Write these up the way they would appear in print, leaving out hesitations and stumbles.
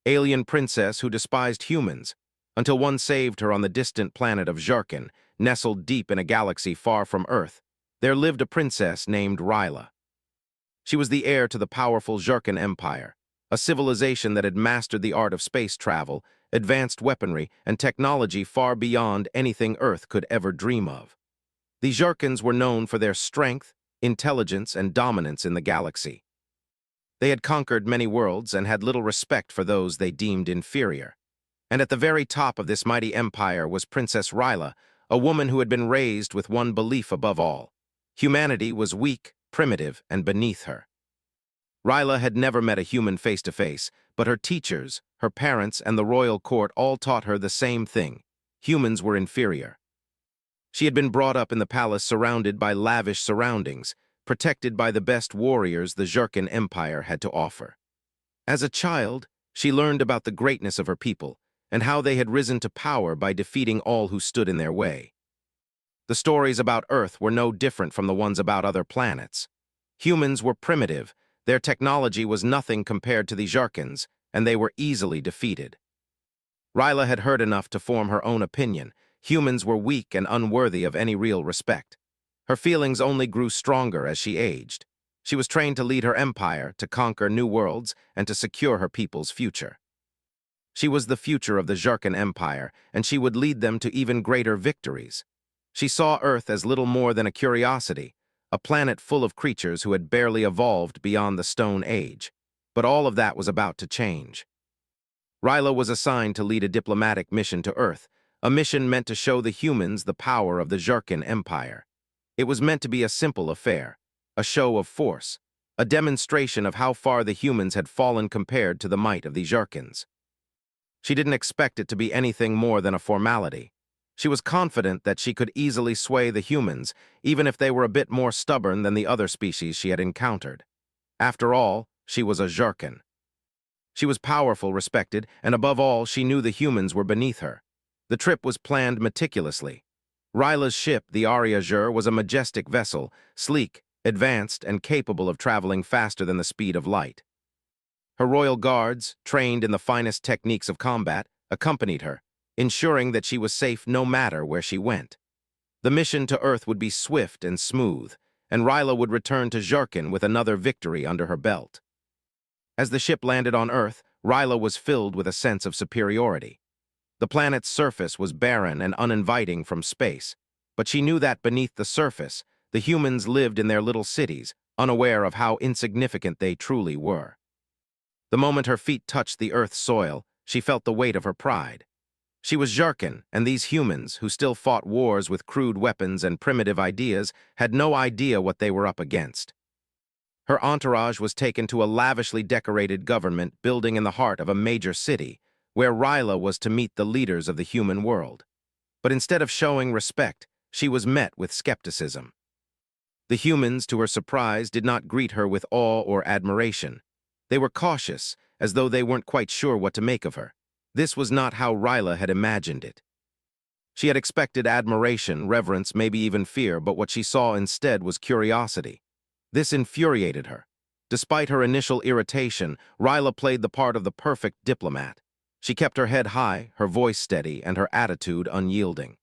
alien princess who despised humans, until one saved her on the distant planet of Jarkin, nestled deep in a galaxy far from Earth. There lived a princess named Ryla. She was the heir to the powerful Jarkin Empire, a civilization that had mastered the art of space travel, advanced weaponry, and technology far beyond anything Earth could ever dream of. The Jarkins were known for their strength, intelligence, and dominance in the galaxy. They had conquered many worlds and had little respect for those they deemed inferior. And at the very top of this mighty empire was Princess Ryla, a woman who had been raised with one belief above all. Humanity was weak, primitive, and beneath her. Ryla had never met a human face to face, but her teachers, her parents, and the royal court all taught her the same thing: humans were inferior. She had been brought up in the palace surrounded by lavish surroundings, protected by the best warriors the Jarkin Empire had to offer. As a child, she learned about the greatness of her people and how they had risen to power by defeating all who stood in their way. The stories about Earth were no different from the ones about other planets. Humans were primitive, their technology was nothing compared to the Jarkins, and they were easily defeated. Ryla had heard enough to form her own opinion. Humans were weak and unworthy of any real respect. Her feelings only grew stronger as she aged. She was trained to lead her empire, to conquer new worlds, and to secure her people's future. She was the future of the Jarkin Empire, and she would lead them to even greater victories. She saw Earth as little more than a curiosity, a planet full of creatures who had barely evolved beyond the Stone Age. But all of that was about to change. Ryla was assigned to lead a diplomatic mission to Earth, a mission meant to show the humans the power of the Jarkin Empire. It was meant to be a simple affair, a show of force, a demonstration of how far the humans had fallen compared to the might of the Jarkins. She didn't expect it to be anything more than a formality. She was confident that she could easily sway the humans, even if they were a bit more stubborn than the other species she had encountered. After all, she was a Jarkin. She was powerful, respected, and above all, she knew the humans were beneath her. The trip was planned meticulously. Ryla's ship, the Ariajur, was a majestic vessel, sleek, advanced, and capable of traveling faster than the speed of light. Her royal guards, trained in the finest techniques of combat, accompanied her, ensuring that she was safe no matter where she went. The mission to Earth would be swift and smooth, and Ryla would return to Jarkin with another victory under her belt. As the ship landed on Earth, Ryla was filled with a sense of superiority. The planet's surface was barren and uninviting from space, but she knew that beneath the surface, the humans lived in their little cities, unaware of how insignificant they truly were. The moment her feet touched the Earth's soil, she felt the weight of her pride. She was Jarkin, and these humans, who still fought wars with crude weapons and primitive ideas, had no idea what they were up against. Her entourage was taken to a lavishly decorated government building in the heart of a major city, where Ryla was to meet the leaders of the human world. But instead of showing respect, she was met with skepticism. The humans, to her surprise, did not greet her with awe or admiration. They were cautious, as though they weren't quite sure what to make of her. This was not how Ryla had imagined it. She had expected admiration, reverence, maybe even fear, but what she saw instead was curiosity. This infuriated her. Despite her initial irritation, Ryla played the part of the perfect diplomat. She kept her head high, her voice steady, and her attitude unyielding.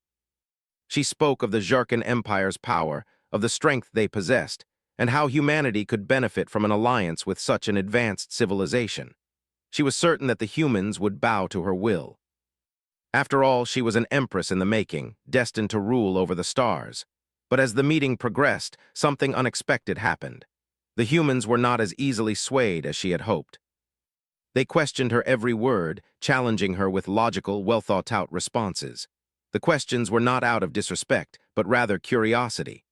She spoke of the Jarkin Empire's power, of the strength they possessed, and how humanity could benefit from an alliance with such an advanced civilization. She was certain that the humans would bow to her will. After all, she was an empress in the making, destined to rule over the stars. But as the meeting progressed, something unexpected happened. The humans were not as easily swayed as she had hoped. They questioned her every word, challenging her with logical, well-thought-out responses. The questions were not out of disrespect, but rather curiosity.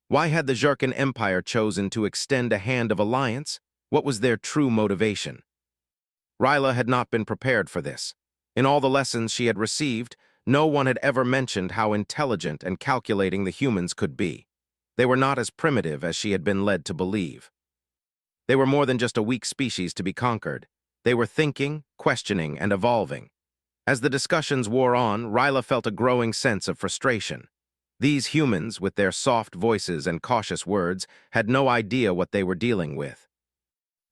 Why had the Jarkin Empire chosen to extend a hand of alliance? What was their true motivation? Ryla had not been prepared for this. In all the lessons she had received, no one had ever mentioned how intelligent and calculating the humans could be. They were not as primitive as she had been led to believe. They were more than just a weak species to be conquered. They were thinking, questioning, and evolving. As the discussions wore on, Ryla felt a growing sense of frustration. These humans, with their soft voices and cautious words, had no idea what they were dealing with.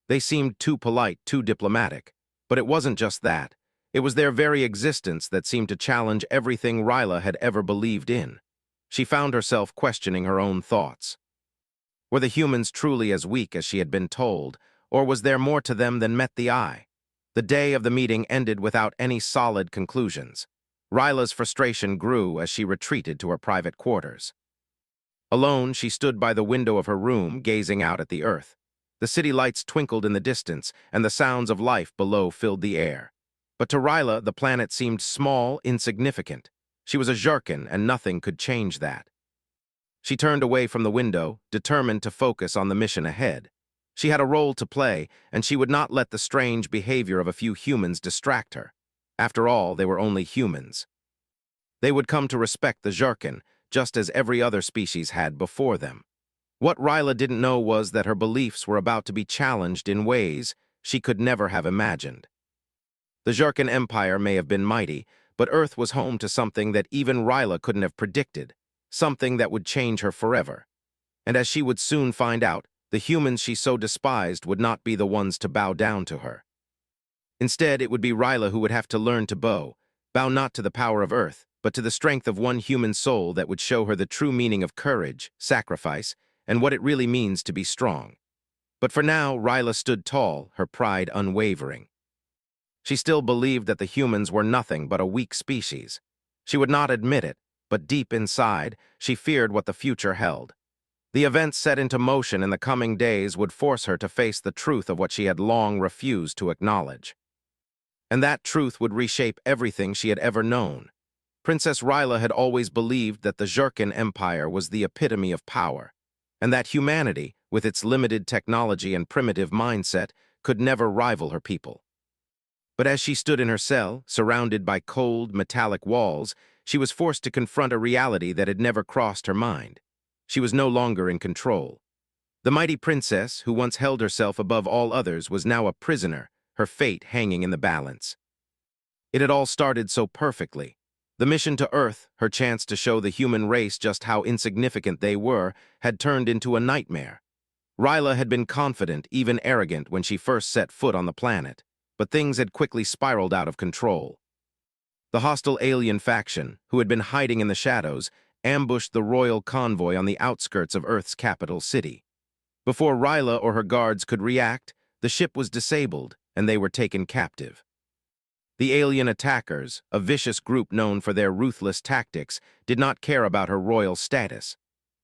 They seemed too polite, too diplomatic. But it wasn't just that. It was their very existence that seemed to challenge everything Ryla had ever believed in. She found herself questioning her own thoughts. Were the humans truly as weak as she had been told, or was there more to them than met the eye? The day of the meeting ended without any solid conclusions. Ryla's frustration grew as she retreated to her private quarters. Alone, she stood by the window of her room, gazing out at the earth. The city lights twinkled in the distance, and the sounds of life below filled the air. But to Ryla, the planet seemed small, insignificant. She was a Jharkin, and nothing could change that. She turned away from the window, determined to focus on the mission ahead. She had a role to play, and she would not let the strange behavior of a few humans distract her. After all, they were only humans. They would come to respect the Jharkin, just as every other species had before them. What Ryla didn't know was that her beliefs were about to be challenged in ways she could never have imagined. The Jharkin Empire may have been mighty, but Earth was home to something that even Ryla couldn't have predicted, something that would change her forever. And as she would soon find out, the humans she so despised would not be the ones to bow down to her. Instead, it would be Ryla who would have to learn to bow not to the power of Earth, but to the strength of one human soul that would show her the true meaning of courage, sacrifice, and what it really means to be strong. But for now, Ryla stood tall, her pride unwavering. She still believed that the humans were nothing but a weak species. She would not admit it, but deep inside, she feared what the future held. The events set into motion in the coming days would force her to face the truth of what she had long refused to acknowledge. And that truth would reshape everything she had ever known. Princess Ryla had always believed that the Jharkin Empire was the epitome of power, and that humanity, with its limited technology and primitive mindset, could never rival her people. But as she stood in her cell, surrounded by cold, metallic walls, she was forced to confront a reality that had never crossed her mind. She was no longer in control. The mighty princess, who once held herself above all others, was now a prisoner, her fate hanging in the balance. It had all started so perfectly. The mission to Earth, her chance to show the human race just how insignificant they were, had turned into a nightmare. Ryla had been confident, even arrogant, when she first set foot on the planet, but things had quickly spiraled out of control. The hostile alien faction, who had been hiding in the shadows, ambushed the royal convoy on the outskirts of Earth's capital city. Before Ryla or her guards could react, the ship was disabled, and they were taken captive. The alien attackers, a vicious group known for their ruthless tactics, did not care about her royal status.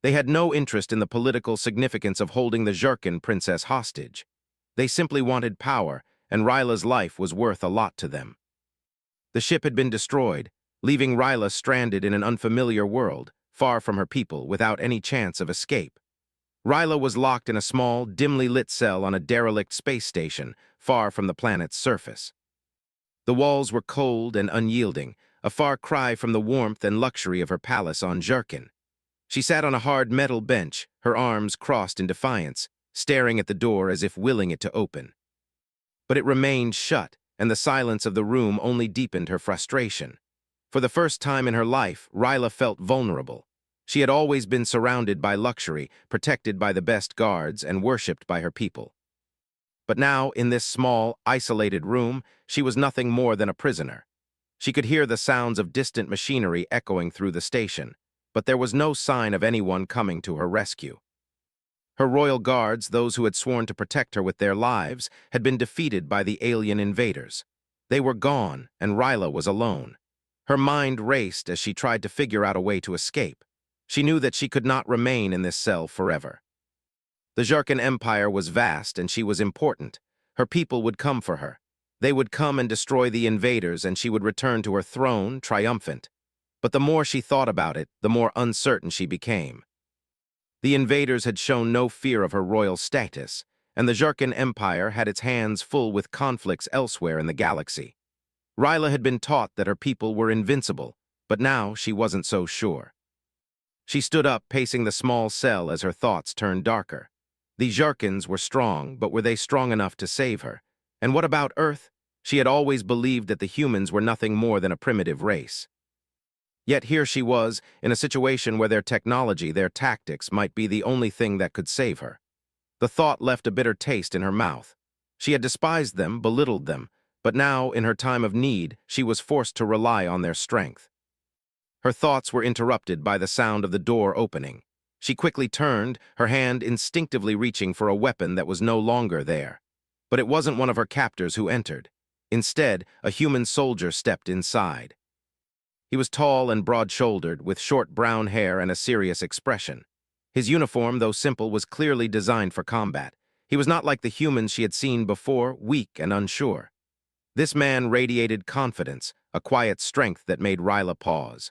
They had no interest in the political significance of holding the Jharkin princess hostage. They simply wanted power, and Ryla's life was worth a lot to them. The ship had been destroyed, leaving Ryla stranded in an unfamiliar world, far from her people, without any chance of escape. Ryla was locked in a small, dimly lit cell on a derelict space station, far from the planet's surface. The walls were cold and unyielding, a far cry from the warmth and luxury of her palace on Jharkin. She sat on a hard metal bench, her arms crossed in defiance, staring at the door as if willing it to open. But it remained shut, and the silence of the room only deepened her frustration. For the first time in her life, Ryla felt vulnerable. She had always been surrounded by luxury, protected by the best guards, and worshipped by her people. But now, in this small, isolated room, she was nothing more than a prisoner. She could hear the sounds of distant machinery echoing through the station, but there was no sign of anyone coming to her rescue. Her royal guards, those who had sworn to protect her with their lives, had been defeated by the alien invaders. They were gone, and Ryla was alone. Her mind raced as she tried to figure out a way to escape. She knew that she could not remain in this cell forever. The Jharkin Empire was vast, and she was important. Her people would come for her. They would come and destroy the invaders, and she would return to her throne, triumphant. But the more she thought about it, the more uncertain she became. The invaders had shown no fear of her royal status, and the Jharkin Empire had its hands full with conflicts elsewhere in the galaxy. Ryla had been taught that her people were invincible, but now she wasn't so sure. She stood up, pacing the small cell as her thoughts turned darker. The Jharkins were strong, but were they strong enough to save her? And what about Earth? She had always believed that the humans were nothing more than a primitive race. Yet here she was, in a situation where their technology, their tactics, might be the only thing that could save her. The thought left a bitter taste in her mouth. She had despised them, belittled them, But now, in her time of need, she was forced to rely on their strength. Her thoughts were interrupted by the sound of the door opening. She quickly turned, her hand instinctively reaching for a weapon that was no longer there. But it wasn't one of her captors who entered. Instead, a human soldier stepped inside. He was tall and broad-shouldered, with short brown hair and a serious expression. His uniform, though simple, was clearly designed for combat. He was not like the humans she had seen before, weak and unsure. This man radiated confidence, a quiet strength that made Ryla pause.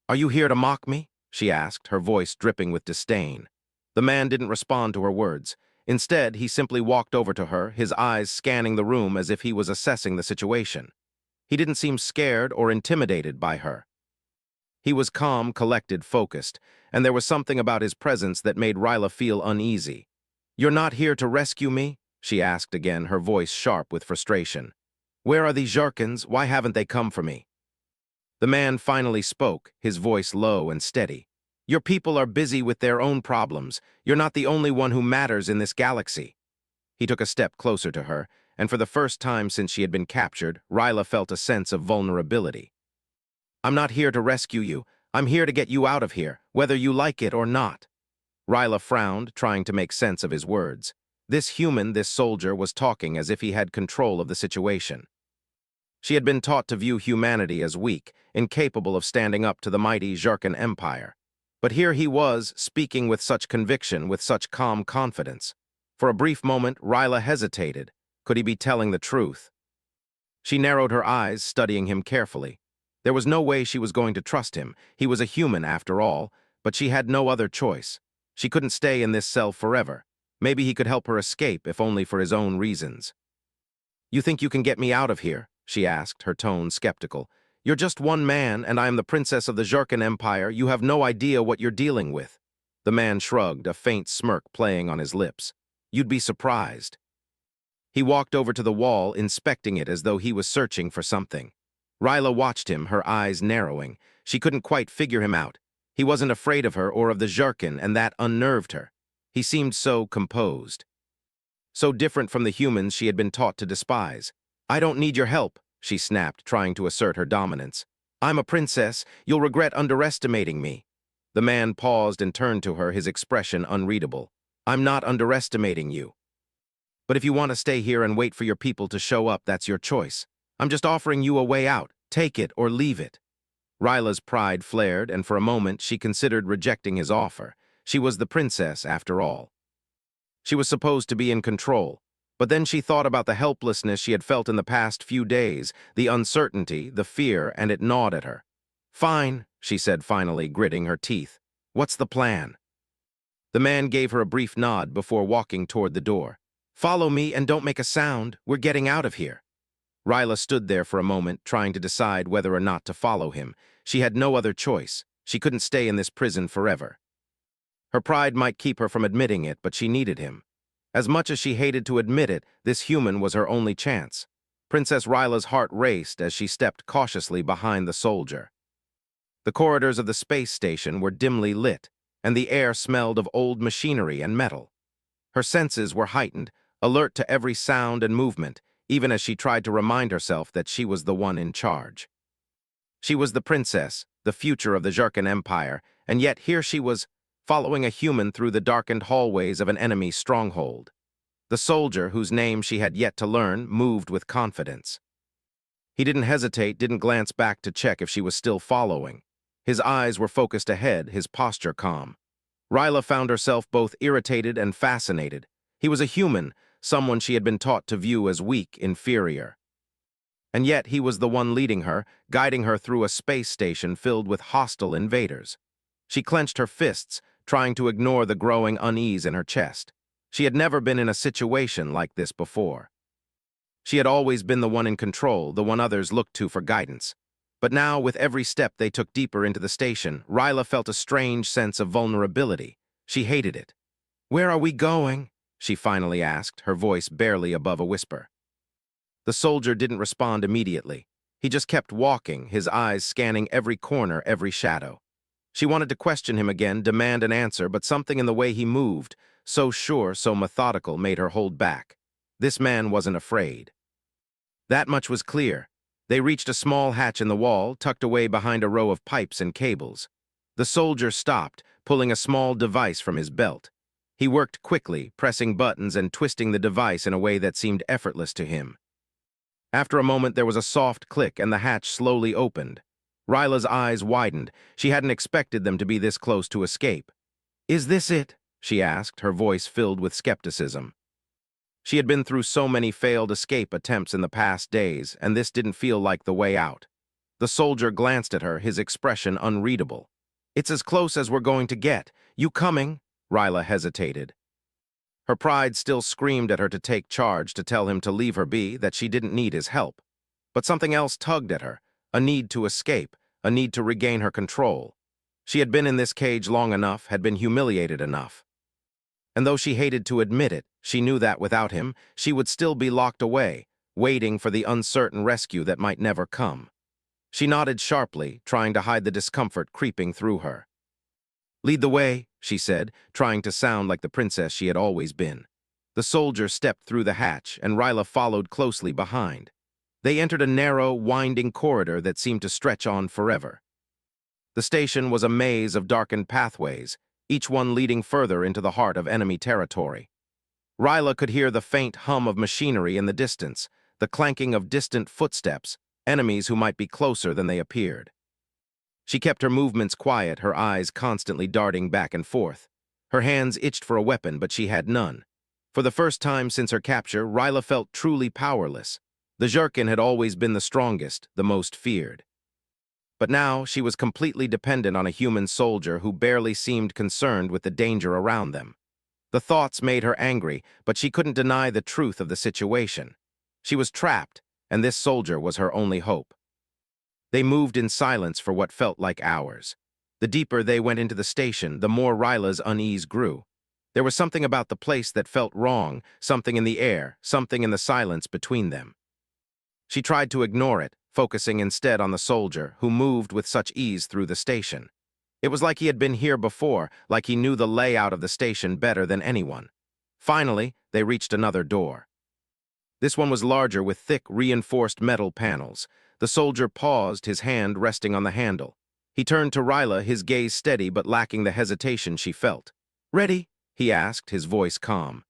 "Are you here to mock me?" she asked, her voice dripping with disdain. The man didn't respond to her words. Instead, he simply walked over to her, his eyes scanning the room as if he was assessing the situation. He didn't seem scared or intimidated by her. He was calm, collected, focused, and there was something about his presence that made Ryla feel uneasy. "You're not here to rescue me?" she asked again, her voice sharp with frustration. "Where are these Jarkins? Why haven't they come for me?" The man finally spoke, his voice low and steady. "Your people are busy with their own problems. You're not the only one who matters in this galaxy." He took a step closer to her, and for the first time since she had been captured, Ryla felt a sense of vulnerability. "I'm not here to rescue you. I'm here to get you out of here, whether you like it or not." Ryla frowned, trying to make sense of his words. This human, this soldier, was talking as if he had control of the situation. She had been taught to view humanity as weak, incapable of standing up to the mighty Jarkan Empire. But here he was, speaking with such conviction, with such calm confidence. For a brief moment, Ryla hesitated. Could he be telling the truth? She narrowed her eyes, studying him carefully. There was no way she was going to trust him. He was a human, after all, but she had no other choice. She couldn't stay in this cell forever. Maybe he could help her escape, if only for his own reasons. "You think you can get me out of here?" she asked, her tone skeptical. "You're just one man, and I am the princess of the Jarkan Empire. You have no idea what you're dealing with." The man shrugged, a faint smirk playing on his lips. "You'd be surprised." He walked over to the wall, inspecting it as though he was searching for something. Ryla watched him, her eyes narrowing. She couldn't quite figure him out. He wasn't afraid of her or of the Jarkan, and that unnerved her. He seemed so composed. So different from the humans she had been taught to despise. "I don't need your help," she snapped, trying to assert her dominance. "I'm a princess. You'll regret underestimating me." The man paused and turned to her, his expression unreadable. "I'm not underestimating you. But if you want to stay here and wait for your people to show up, that's your choice. I'm just offering you a way out. Take it or leave it." Ryla's pride flared, and for a moment she considered rejecting his offer. She was the princess, after all. She was supposed to be in control. But then she thought about the helplessness she had felt in the past few days, the uncertainty, the fear, and it gnawed at her. "Fine," she said finally, gritting her teeth. "What's the plan?" The man gave her a brief nod before walking toward the door. "Follow me and don't make a sound. We're getting out of here." Ryla stood there for a moment, trying to decide whether or not to follow him. She had no other choice. She couldn't stay in this prison forever. Her pride might keep her from admitting it, but she needed him. As much as she hated to admit it, this human was her only chance. Princess Ryla's heart raced as she stepped cautiously behind the soldier. The corridors of the space station were dimly lit, and the air smelled of old machinery and metal. Her senses were heightened, alert to every sound and movement, even as she tried to remind herself that she was the one in charge. She was the princess, the future of the Jarkan Empire, and yet here she was, following a human through the darkened hallways of an enemy stronghold. The soldier, whose name she had yet to learn, moved with confidence. He didn't hesitate, didn't glance back to check if she was still following. His eyes were focused ahead, his posture calm. Ryla found herself both irritated and fascinated. He was a human, someone she had been taught to view as weak, inferior. And yet he was the one leading her, guiding her through a space station filled with hostile invaders. She clenched her fists, trying to ignore the growing unease in her chest. She had never been in a situation like this before. She had always been the one in control, the one others looked to for guidance. But now, with every step they took deeper into the station, Ryla felt a strange sense of vulnerability. She hated it. "Where are we going?" she finally asked, her voice barely above a whisper. The soldier didn't respond immediately. He just kept walking, his eyes scanning every corner, every shadow. She wanted to question him again, demand an answer, but something in the way he moved, so sure, so methodical, made her hold back. This man wasn't afraid. That much was clear. They reached a small hatch in the wall, tucked away behind a row of pipes and cables. The soldier stopped, pulling a small device from his belt. He worked quickly, pressing buttons and twisting the device in a way that seemed effortless to him. After a moment, there was a soft click and the hatch slowly opened. Ryla's eyes widened. She hadn't expected them to be this close to escape. "Is this it?" she asked, her voice filled with skepticism. She had been through so many failed escape attempts in the past days, and this didn't feel like the way out. The soldier glanced at her, his expression unreadable. "It's as close as we're going to get. You coming?" Ryla hesitated. Her pride still screamed at her to take charge, to tell him to leave her be, that she didn't need his help. But something else tugged at her, a need to escape, a need to regain her control. She had been in this cage long enough, had been humiliated enough. And though she hated to admit it, she knew that without him, she would still be locked away, waiting for the uncertain rescue that might never come. She nodded sharply, trying to hide the discomfort creeping through her. "Lead the way," she said, trying to sound like the princess she had always been. The soldier stepped through the hatch, and Ryla followed closely behind. They entered a narrow, winding corridor that seemed to stretch on forever. The station was a maze of darkened pathways, each one leading further into the heart of enemy territory. Ryla could hear the faint hum of machinery in the distance, the clanking of distant footsteps, enemies who might be closer than they appeared. She kept her movements quiet, her eyes constantly darting back and forth. Her hands itched for a weapon, but she had none. For the first time since her capture, Ryla felt truly powerless. The Jurkin had always been the strongest, the most feared. But now she was completely dependent on a human soldier who barely seemed concerned with the danger around them. The thoughts made her angry, but she couldn't deny the truth of the situation. She was trapped, and this soldier was her only hope. They moved in silence for what felt like hours. The deeper they went into the station, the more Ryla's unease grew. There was something about the place that felt wrong, something in the air, something in the silence between them. She tried to ignore it, focusing instead on the soldier, who moved with such ease through the station. It was like he had been here before, like he knew the layout of the station better than anyone. Finally, they reached another door. This one was larger, with thick, reinforced metal panels. The soldier paused, his hand resting on the handle. He turned to Ryla, his gaze steady but lacking the hesitation she felt. "Ready?" he asked, his voice calm.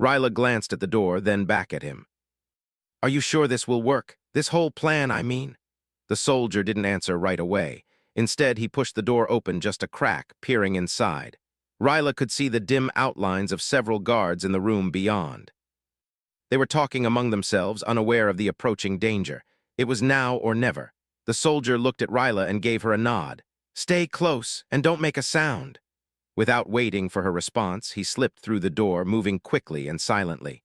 Ryla glanced at the door, then back at him. "Are you sure this will work? This whole plan, I mean?" The soldier didn't answer right away. Instead, he pushed the door open just a crack, peering inside. Ryla could see the dim outlines of several guards in the room beyond. They were talking among themselves, unaware of the approaching danger. It was now or never. The soldier looked at Ryla and gave her a nod. "Stay close, and don't make a sound." Without waiting for her response, he slipped through the door, moving quickly and silently.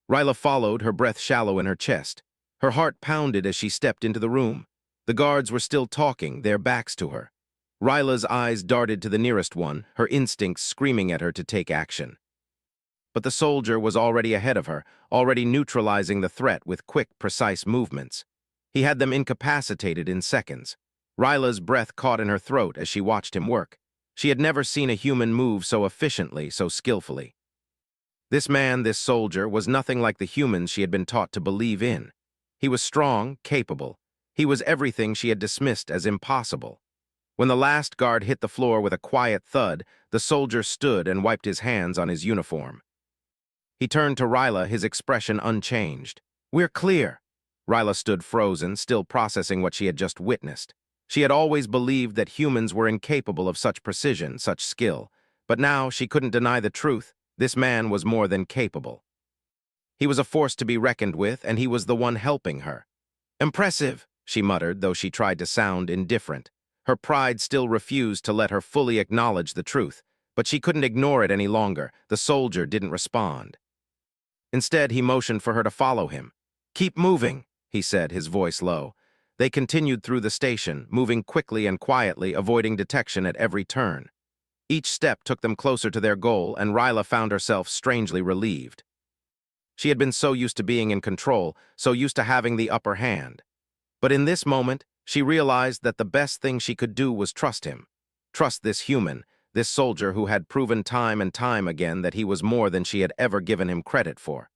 Ryla followed, her breath shallow in her chest. Her heart pounded as she stepped into the room. The guards were still talking, their backs to her. Ryla's eyes darted to the nearest one, her instincts screaming at her to take action. But the soldier was already ahead of her, already neutralizing the threat with quick, precise movements. He had them incapacitated in seconds. Ryla's breath caught in her throat as she watched him work. She had never seen a human move so efficiently, so skillfully. This man, this soldier, was nothing like the humans she had been taught to believe in. He was strong, capable. He was everything she had dismissed as impossible. When the last guard hit the floor with a quiet thud, the soldier stood and wiped his hands on his uniform. He turned to Ryla, his expression unchanged. "We're clear." Ryla stood frozen, still processing what she had just witnessed. She had always believed that humans were incapable of such precision, such skill. But now she couldn't deny the truth. This man was more than capable. He was a force to be reckoned with, and he was the one helping her. "Impressive," she muttered, though she tried to sound indifferent. Her pride still refused to let her fully acknowledge the truth, but she couldn't ignore it any longer. The soldier didn't respond. Instead, he motioned for her to follow him. "Keep moving," he said, his voice low. They continued through the station, moving quickly and quietly, avoiding detection at every turn. Each step took them closer to their goal, and Ryla found herself strangely relieved. She had been so used to being in control, so used to having the upper hand. But in this moment, she realized that the best thing she could do was trust him. Trust this human, this soldier who had proven time and time again that he was more than she had ever given him credit for.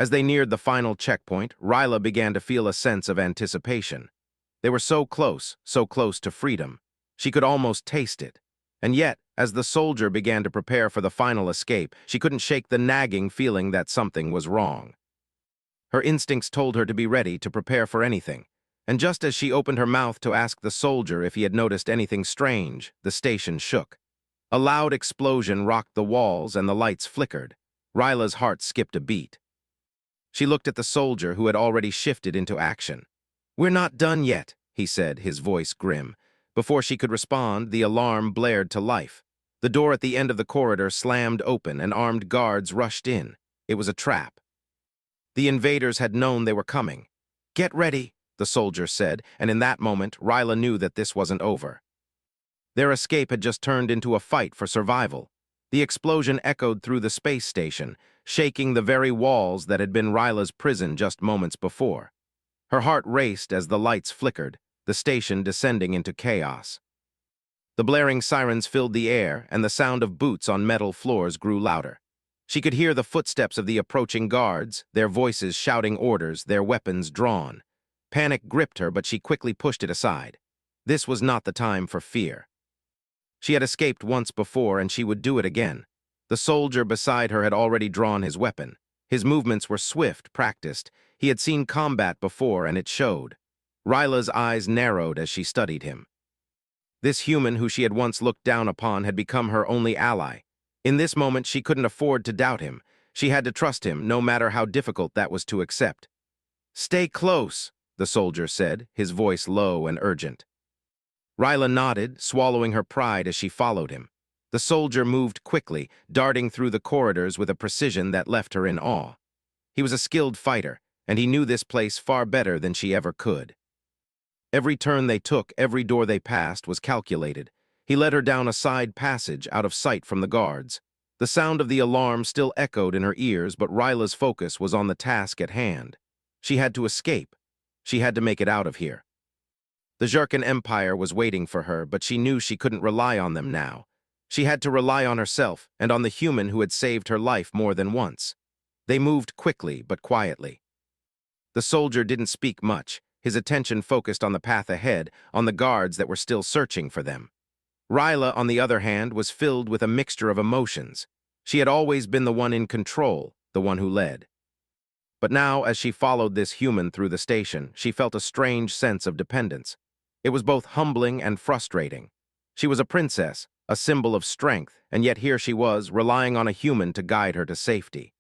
As they neared the final checkpoint, Ryla began to feel a sense of anticipation. They were so close to freedom. She could almost taste it. And yet, as the soldier began to prepare for the final escape, she couldn't shake the nagging feeling that something was wrong. Her instincts told her to be ready to prepare for anything. And just as she opened her mouth to ask the soldier if he had noticed anything strange, the station shook. A loud explosion rocked the walls and the lights flickered. Ryla's heart skipped a beat. She looked at the soldier who had already shifted into action. "We're not done yet," he said, his voice grim. Before she could respond, the alarm blared to life. The door at the end of the corridor slammed open and armed guards rushed in. It was a trap. The invaders had known they were coming. "Get ready," the soldier said, and in that moment, Ryla knew that this wasn't over. Their escape had just turned into a fight for survival. The explosion echoed through the space station, shaking the very walls that had been Ryla's prison just moments before. Her heart raced as the lights flickered, the station descending into chaos. The blaring sirens filled the air, and the sound of boots on metal floors grew louder. She could hear the footsteps of the approaching guards, their voices shouting orders, their weapons drawn. Panic gripped her, but she quickly pushed it aside. This was not the time for fear. She had escaped once before, and she would do it again. The soldier beside her had already drawn his weapon. His movements were swift, practiced. He had seen combat before, and it showed. Ryla's eyes narrowed as she studied him. This human who she had once looked down upon had become her only ally. In this moment, she couldn't afford to doubt him. She had to trust him, no matter how difficult that was to accept. "Stay close," the soldier said, his voice low and urgent. Ryla nodded, swallowing her pride as she followed him. The soldier moved quickly, darting through the corridors with a precision that left her in awe. He was a skilled fighter, and he knew this place far better than she ever could. Every turn they took, every door they passed, was calculated. He led her down a side passage, out of sight from the guards. The sound of the alarm still echoed in her ears, but Ryla's focus was on the task at hand. She had to escape. She had to make it out of here. The Jurken Empire was waiting for her, but she knew she couldn't rely on them now. She had to rely on herself and on the human who had saved her life more than once. They moved quickly, but quietly. The soldier didn't speak much, his attention focused on the path ahead, on the guards that were still searching for them. Ryla, on the other hand, was filled with a mixture of emotions. She had always been the one in control, the one who led. But now, as she followed this human through the station, she felt a strange sense of dependence. It was both humbling and frustrating. She was a princess, a symbol of strength, and yet here she was, relying on a human to guide her to safety.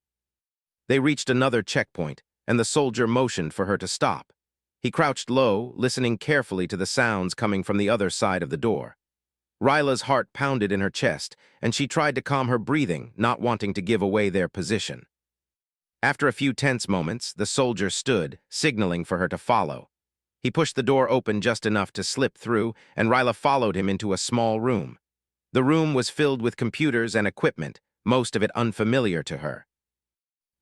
They reached another checkpoint, and the soldier motioned for her to stop. He crouched low, listening carefully to the sounds coming from the other side of the door. Ryla's heart pounded in her chest, and she tried to calm her breathing, not wanting to give away their position. After a few tense moments, the soldier stood, signaling for her to follow. He pushed the door open just enough to slip through, and Ryla followed him into a small room. The room was filled with computers and equipment, most of it unfamiliar to her.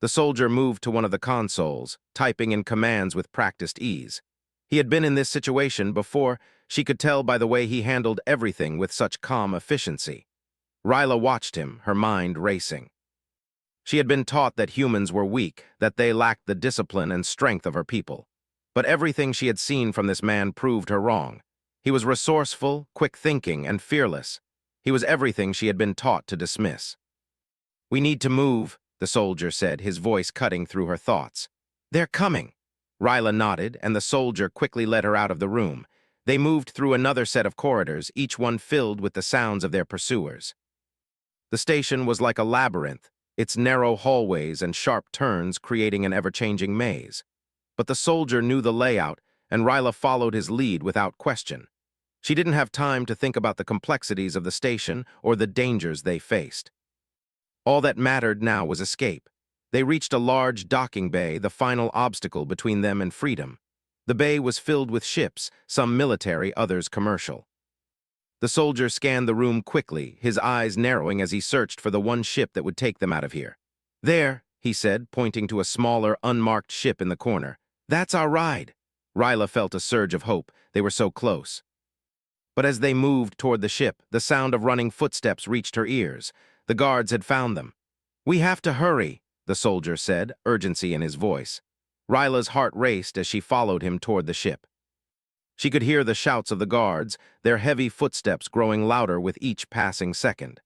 The soldier moved to one of the consoles, typing in commands with practiced ease. He had been in this situation before. She could tell by the way he handled everything with such calm efficiency. Ryla watched him, her mind racing. She had been taught that humans were weak, that they lacked the discipline and strength of her people. But everything she had seen from this man proved her wrong. He was resourceful, quick-thinking, and fearless. He was everything she had been taught to dismiss. "We need to move," the soldier said, his voice cutting through her thoughts. "They're coming." Ryla nodded, and the soldier quickly led her out of the room. They moved through another set of corridors, each one filled with the sounds of their pursuers. The station was like a labyrinth, its narrow hallways and sharp turns creating an ever-changing maze. But the soldier knew the layout, and Ryla followed his lead without question. She didn't have time to think about the complexities of the station or the dangers they faced. All that mattered now was escape. They reached a large docking bay, the final obstacle between them and freedom. The bay was filled with ships, some military, others commercial. The soldier scanned the room quickly, his eyes narrowing as he searched for the one ship that would take them out of here. "There," he said, pointing to a smaller, unmarked ship in the corner. "That's our ride." Ryla felt a surge of hope. They were so close. But as they moved toward the ship, the sound of running footsteps reached her ears. The guards had found them. "We have to hurry," the soldier said, urgency in his voice. Ryla's heart raced as she followed him toward the ship. She could hear the shouts of the guards, their heavy footsteps growing louder with each passing second.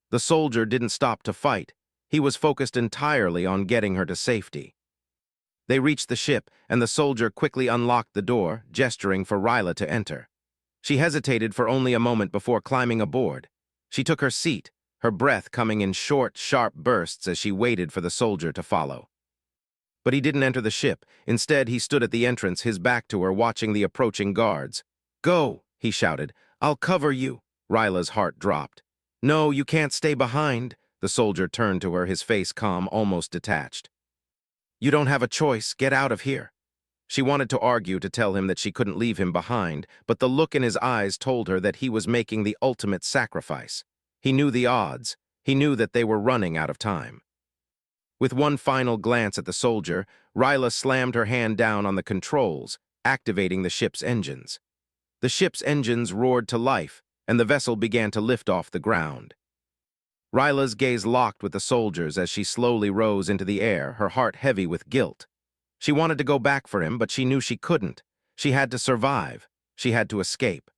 The soldier didn't stop to fight. He was focused entirely on getting her to safety. They reached the ship, and the soldier quickly unlocked the door, gesturing for Ryla to enter. She hesitated for only a moment before climbing aboard. She took her seat, her breath coming in short, sharp bursts as she waited for the soldier to follow. But he didn't enter the ship. Instead, he stood at the entrance, his back to her, watching the approaching guards. "Go," he shouted. "I'll cover you." Ryla's heart dropped. "No, you can't stay behind." The soldier turned to her, his face calm, almost detached. "You don't have a choice. Get out of here." She wanted to argue to tell him that she couldn't leave him behind, but the look in his eyes told her that he was making the ultimate sacrifice. He knew the odds. He knew that they were running out of time. With one final glance at the soldier, Ryla slammed her hand down on the controls, activating the ship's engines. The ship's engines roared to life, and the vessel began to lift off the ground. Ryla's gaze locked with the soldiers as she slowly rose into the air, her heart heavy with guilt. She wanted to go back for him, but she knew she couldn't. She had to survive. She had to escape.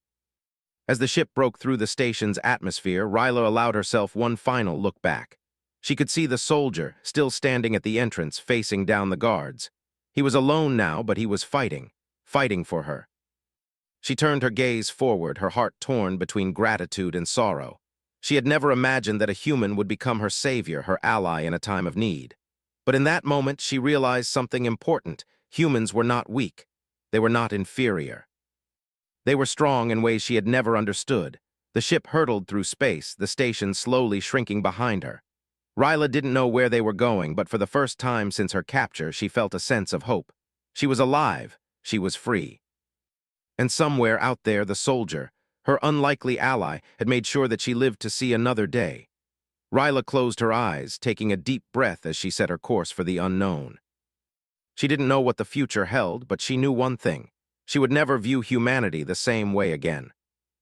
As the ship broke through the station's atmosphere, Ryla allowed herself one final look back. She could see the soldier, still standing at the entrance, facing down the guards. He was alone now, but he was fighting for her. She turned her gaze forward, her heart torn between gratitude and sorrow. She had never imagined that a human would become her savior, her ally in a time of need. But in that moment, she realized something important. Humans were not weak. They were not inferior. They were strong in ways she had never understood. The ship hurtled through space, the station slowly shrinking behind her. Ryla didn't know where they were going, but for the first time since her capture, she felt a sense of hope. She was alive. She was free. And somewhere out there, the soldier, her unlikely ally, had made sure that she lived to see another day. Ryla closed her eyes, taking a deep breath as she set her course for the unknown. She didn't know what the future held, but she knew one thing. She would never view humanity the same way again.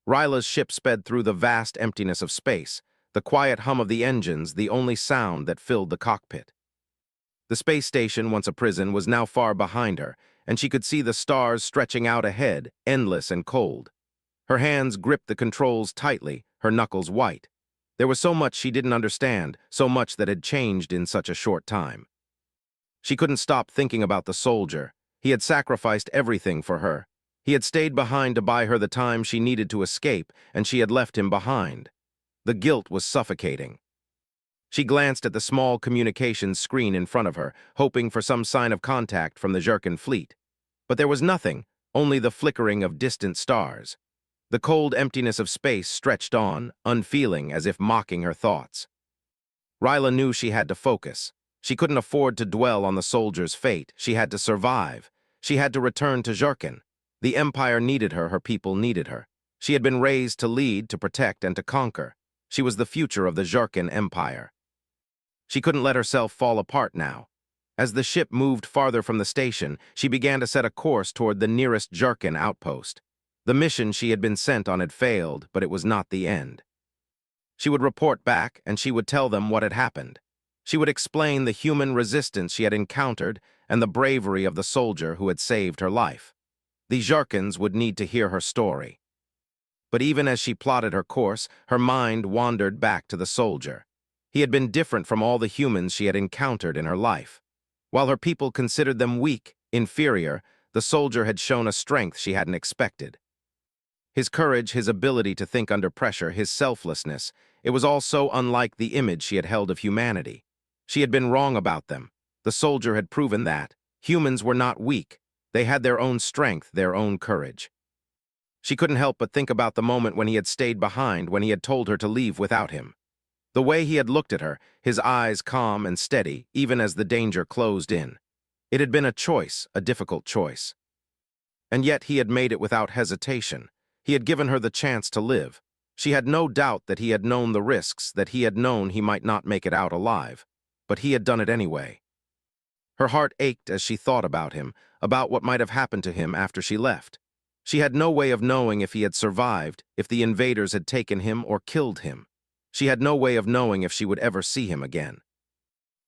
Ryla's ship sped through the vast emptiness of space, the quiet hum of the engines the only sound that filled the cockpit. The space station, once a prison, was now far behind her, and she could see the stars stretching out ahead, endless and cold. Her hands gripped the controls tightly, her knuckles white. There was so much she didn't understand, so much that had changed in such a short time. She couldn't stop thinking about the soldier. He had sacrificed everything for her. He had stayed behind to buy her the time she needed to escape, and she had left him behind. The guilt was suffocating. She glanced at the small communications screen in front of her, hoping for some sign of contact from the Jurkin fleet. But there was nothing, only the flickering of distant stars. The cold emptiness of space stretched on, unfeeling, as if mocking her thoughts. Ryla knew she had to focus. She couldn't afford to dwell on the soldier's fate. She had to survive. She had to return to Jurkin. The Empire needed her, her people needed her. She had been raised to lead, to protect, and to conquer. She was the future of the Jurkin Empire. She couldn't let herself fall apart now. As the ship moved farther from the station, she began to set a course toward the nearest Jurkin outpost. The mission she had been sent on had failed, but it was not the end. She would report back, and she would tell them what had happened. She would explain the human resistance she had encountered and the bravery of the soldier who had saved her life. The Jurkins would need to hear her story. But even as she plotted her course, her mind wandered back to the soldier. He had been different from all the humans she had encountered in her life. While her people considered them weak, inferior, the soldier had shown a strength she hadn't expected. His courage, his ability to think under pressure, his selflessness, it was all so unlike the image she had held of humanity. She had been wrong about them. The soldier had proven that. Humans were not weak. They had their own strength, their own courage. She couldn't help but think about the moment when he had stayed behind, when he had told her to leave without him. The way he had looked at her, his eyes calm and steady, even as the danger closed in. It had been a choice, a difficult choice. And yet he had made it without hesitation. He had given her the chance to live. She had no doubt that he had known the risks, that he had known he might not make it out alive. But he had done it anyway. Her heart ached as she thought about him, about what might have happened to him after she left. She had no way of knowing if he had survived, if the invaders had taken him or killed him. She had no way of knowing if she would ever see him again.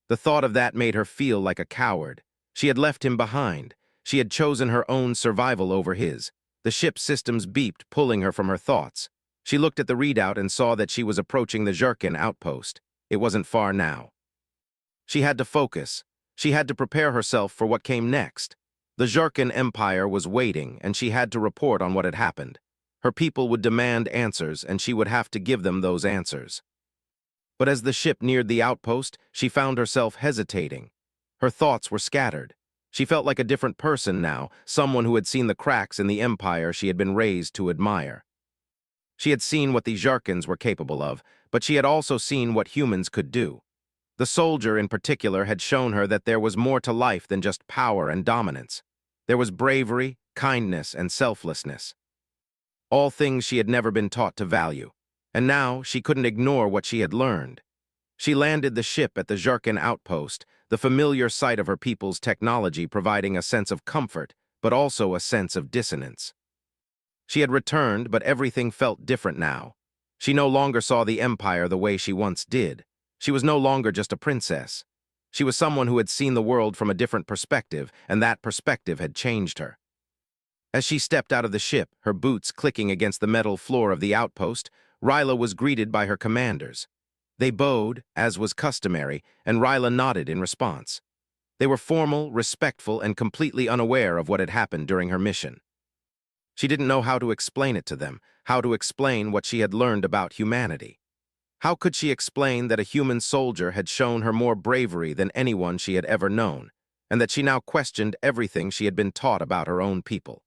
The thought of that made her feel like a coward. She had left him behind. She had chosen her own survival over his. The ship's systems beeped, pulling her from her thoughts. She looked at the readout and saw that she was approaching the Zhurkin outpost. It wasn't far now. She had to focus. She had to prepare herself for what came next. The Zhurkin Empire was waiting, and she had to report on what had happened. Her people would demand answers, and she would have to give them those answers. But as the ship neared the outpost, she found herself hesitating. Her thoughts were scattered. She felt like a different person now, someone who had seen the cracks in the empire she had been raised to admire. She had seen what the Zhurkins were capable of, but she had also seen what humans could do. The soldier, in particular, had shown her that there was more to life than just power and dominance. There was bravery, kindness, and selflessness. All things she had never been taught to value. And now she couldn't ignore what she had learned. She landed the ship at the Zhurkin outpost, the familiar sight of her people's technology providing a sense of comfort, but also a sense of dissonance. She had returned, but everything felt different now. She no longer saw the empire the way she once did. She was no longer just a princess. She was someone who had seen the world from a different perspective, and that perspective had changed her. As she stepped out of the ship, her boots clicking against the metal floor of the outpost, Ryla was greeted by her commanders. They bowed, as was customary, and Ryla nodded in response. They were formal, respectful, and completely unaware of what had happened during her mission. She didn't know how to explain it to them, how to explain what she had learned about humanity. How could she explain that a human soldier had shown her more bravery than anyone she had ever known, and that she now questioned everything she had been taught about her own people?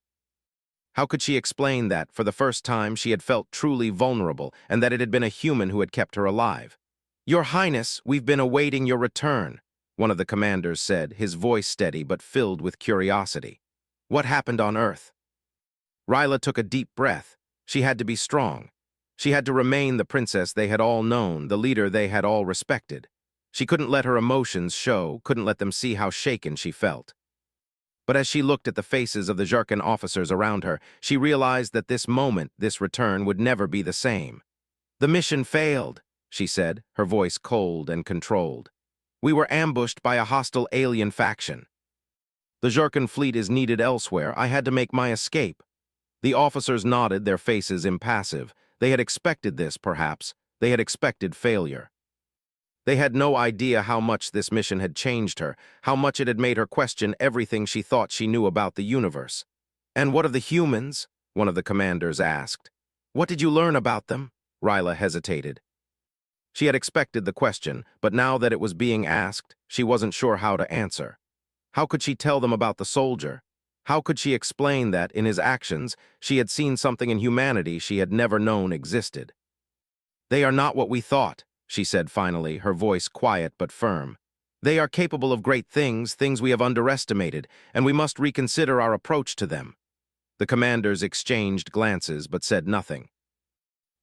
How could she explain that, for the first time, she had felt truly vulnerable and that it had been a human who had kept her alive? "Your Highness, we've been awaiting your return," one of the commanders said, his voice steady but filled with curiosity. "What happened on Earth?" Ryla took a deep breath. She had to be strong. She had to remain the princess they had all known, the leader they had all respected. She couldn't let her emotions show, couldn't let them see how shaken she felt. But as she looked at the faces of the Zhurkin officers around her, she realized that this moment, this return, would never be the same. "The mission failed," she said, her voice cold and controlled. "We were ambushed by a hostile alien faction. The Zhurkin fleet is needed elsewhere. I had to make my escape." The officers nodded, their faces impassive. They had expected this, perhaps. They had expected failure. They had no idea how much this mission had changed her, how much it had made her question everything she thought she knew about the universe. "And what of the humans?" one of the commanders asked. "What did you learn about them?" Ryla hesitated. She had expected the question, but now that it was being asked, she wasn't sure how to answer. How could she tell them about the soldier? How could she explain that, in his actions, she had seen something in humanity she had never known existed? "They are not what we thought," she said finally, her voice quiet but firm. "They are capable of great things, things we have underestimated, and we must reconsider our approach to them." The commanders exchanged glances but said nothing.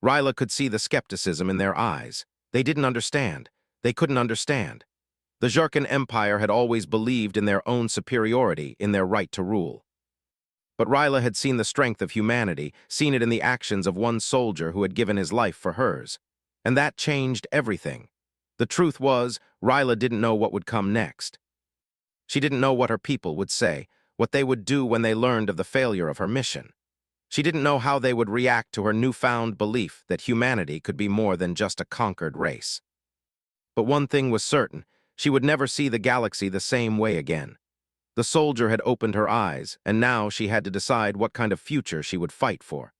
Ryla could see the skepticism in their eyes. They didn't understand. They couldn't understand. The Zhurkin Empire had always believed in their own superiority, in their right to rule. But Ryla had seen the strength of humanity, seen it in the actions of one soldier who had given his life for hers. And that changed everything. The truth was, Ryla didn't know what would come next. She didn't know what her people would say, what they would do when they learned of the failure of her mission. She didn't know how they would react to her newfound belief that humanity could be more than just a conquered race. But one thing was certain, she would never see the galaxy the same way again. The soldier had opened her eyes, and now she had to decide what kind of future she would fight for.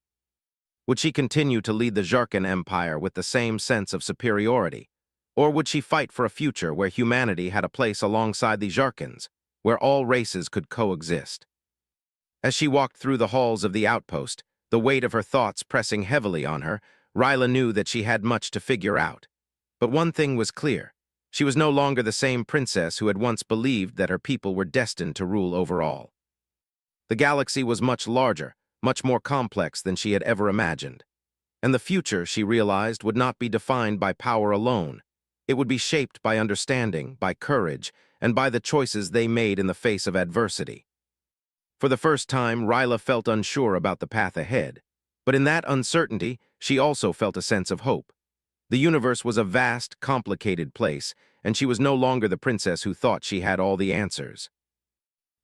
Would she continue to lead the Zhurkin Empire with the same sense of superiority? Or would she fight for a future where humanity had a place alongside the Zhurkins, where all races could coexist? As she walked through the halls of the outpost, the weight of her thoughts pressing heavily on her, Ryla knew that she had much to figure out. But one thing was clear. She was no longer the same princess who had once believed that her people were destined to rule over all. The galaxy was much larger, much more complex than she had ever imagined. And the future, she realized, would not be defined by power alone. It would be shaped by understanding, by courage, and by the choices they made in the face of adversity. For the first time, Ryla felt unsure about the path ahead. But in that uncertainty, she also felt a sense of hope. The universe was a vast, complicated place, and she was no longer the princess who thought she had all the answers.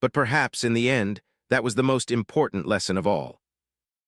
But perhaps, in the end, that was the most important lesson of all.